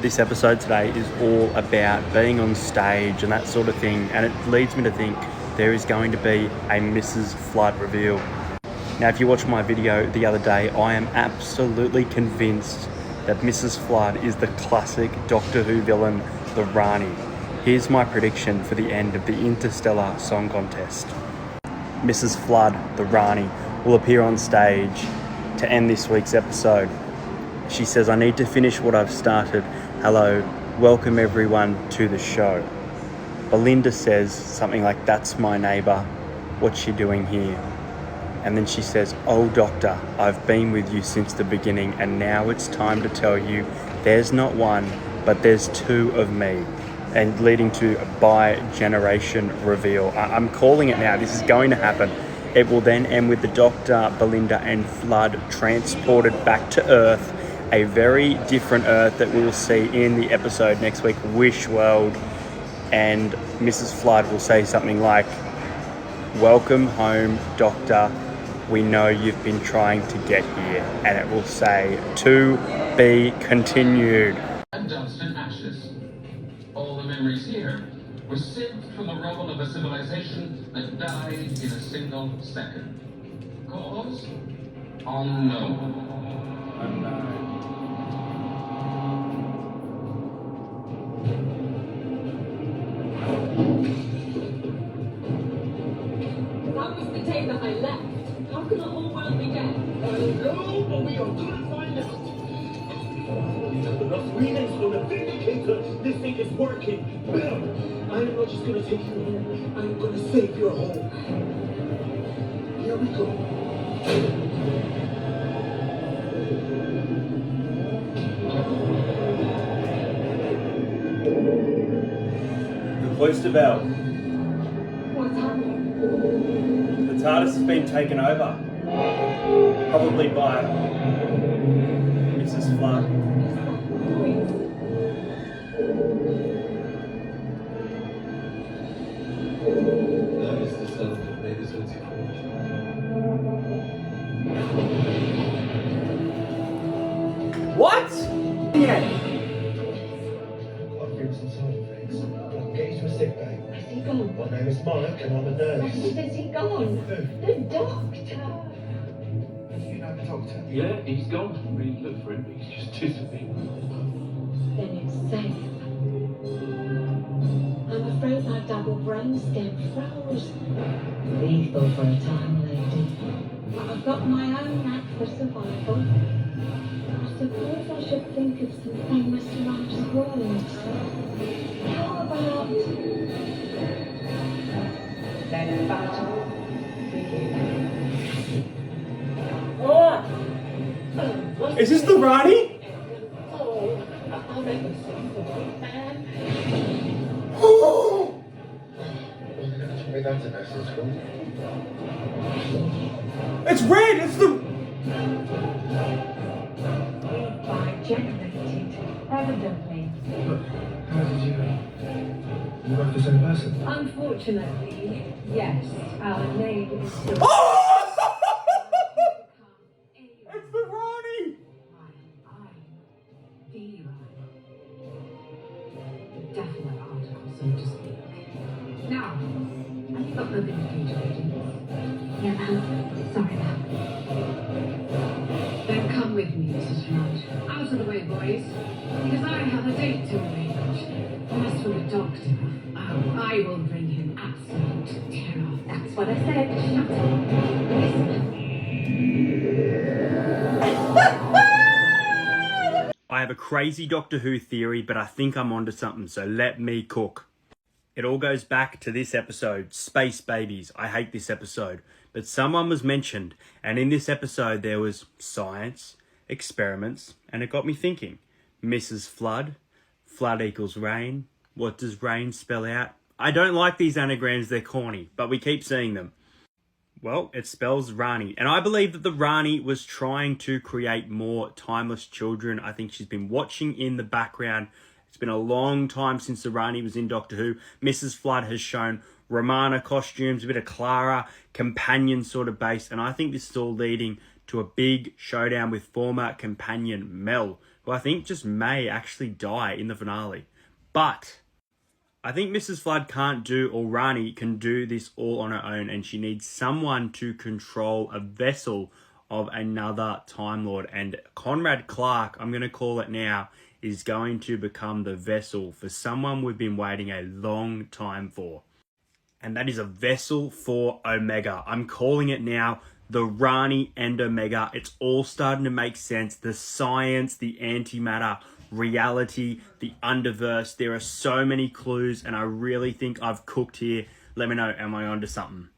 This episode today is all about being on stage and that sort of thing, and it leads me to think there is going to be a Mrs. Flood reveal. Now, if you watched my video the other day, I am absolutely convinced that Mrs. Flood is the classic Doctor Who villain, the Rani. Here's my prediction for the end of the Interstellar Song Contest. Mrs. Flood, the Rani, will appear on stage to end this week's episode. She says, "I need to finish what I've started. Hello, welcome everyone to the show." Belinda says something like, "That's my neighbour. What's she doing here?" And then she says, "Oh Doctor, I've been with you since the beginning, and now it's time to tell you there's not one, but there's two of me." And leading to a bi-generation reveal. I'm calling it now. This is going to happen. It will then end with the Doctor, Belinda and Flood transported back to Earth, a very different Earth that we will see in the episode next week, Wish World. And Mrs. Flood will say something like, "Welcome home, Doctor. We know you've been trying to get here." And it will say, "To be continued." And dust and ashes. All the memories here were sieved from the rubble of a civilization that died in a single second. Cause? Unknown. That was the day that I left. How can the whole world be dead? No, but we are gonna find out. We have enough readings on the Vindicator. This thing is working. Bill, I'm not just gonna take you home. I'm gonna save your home. Here we go. The cloister bell. What's happening? The TARDIS has been taken over. Probably by Mrs. Flood. That is the sound of Maybe 24. What? Yeah. I'll give some side effects. I'll get you to a sick bay. Where's he gone? My name is Mark and I'm a nurse. Where's he gone? Who? The doctor. You know the doctor? Yeah, he's gone. We looked for him, but he's just disappeared. Then it's safe. I'm afraid my double brainstem froze. Lethal for a time, lady. But I've got my own knack for survival. I suppose I should think of some famous life's words. How about... Let battle begin. Oh! Is this the Rani? Oh, I'll make a song for you, man. Oh! Tell me that's a message from. It's red! It's the... Bi-generated, evidently. How did you know? You both the same person? Unfortunately, yes. Our name is still... Oh! It's the Rani! The definite article, so to speak. Now, have you got the Vindicator agents? Yeah, ma'am. Sorry, ma'am. Then come with me, Mrs. Flood. Out of the way, boys. Because I have a date to arrange. And as for the doctor, I will bring him absolute terror. That's what I said. Shut up. Listen. I have a crazy Doctor Who theory, but I think I'm onto something, so let me cook. It all goes back to this episode, Space Babies. I hate this episode, but someone was mentioned, and in this episode there was science, experiments, and it got me thinking. Mrs. Flood, flood equals rain. What does rain spell out? I don't like these anagrams, they're corny, but we keep seeing them. Well, it spells Rani. And I believe that the Rani was trying to create more timeless children. I think she's been watching in the background. It's been a long time since the Rani was in Doctor Who. Mrs. Flood has shown Romana costumes, a bit of Clara, companion sort of base. And I think this is all leading to a big showdown with former companion Mel, who I think just may actually die in the finale. But I think Mrs. Flood can't do, or Rani can do this all on her own, and she needs someone to control a vessel of another Time Lord. And Conrad Clark, I'm going to call it now, is going to become the vessel for someone we've been waiting a long time for. And that is a vessel for Omega. I'm calling it now, the Rani and Omega. It's all starting to make sense. The science, the antimatter, reality, the underverse. There are so many clues, and I really think I've cooked here. Let me know, am I onto something?